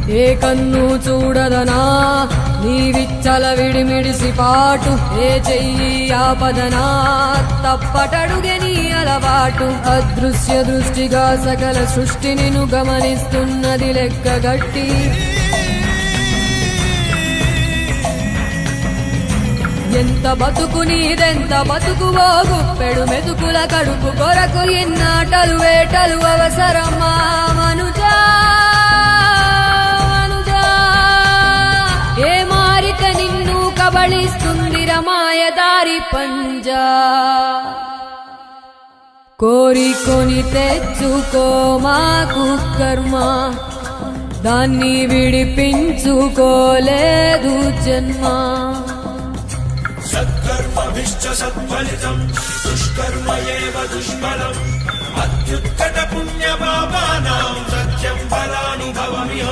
ఏ కన్ను చూడదనా నీ విచ్చల విడిమిడిసి పాటు, ఏ చెయ్యి ఆపదనా తప్పటడుగే నీ అలవాటు. అదృశ్య దృష్టిగా సకల సృష్టిని ను గమనిస్తున్నది లెక్కగట్టి, ఎంత బతుకు నీదెంత బతుకువో గుప్పెడు మెతుకుల కడుపు కొరకు ఎన్నాటలు వేటలు అవసరమా మనుజా మనుజా. ఏ మారిక నిన్ను కబళిస్తుంది రమాయదారి పంజా. కోరికొని తెచ్చుకో మాకు కర్మ, దాన్ని విడిపించుకోలేదు జన్మ. సత్కర్మభిశ్చ సత్ఫలితం దుష్కర్మ ఏవ దుష్ఫలం. అత్యుత్కట పుణ్యపాపానాం సత్యం ఫలానుభవమిహ.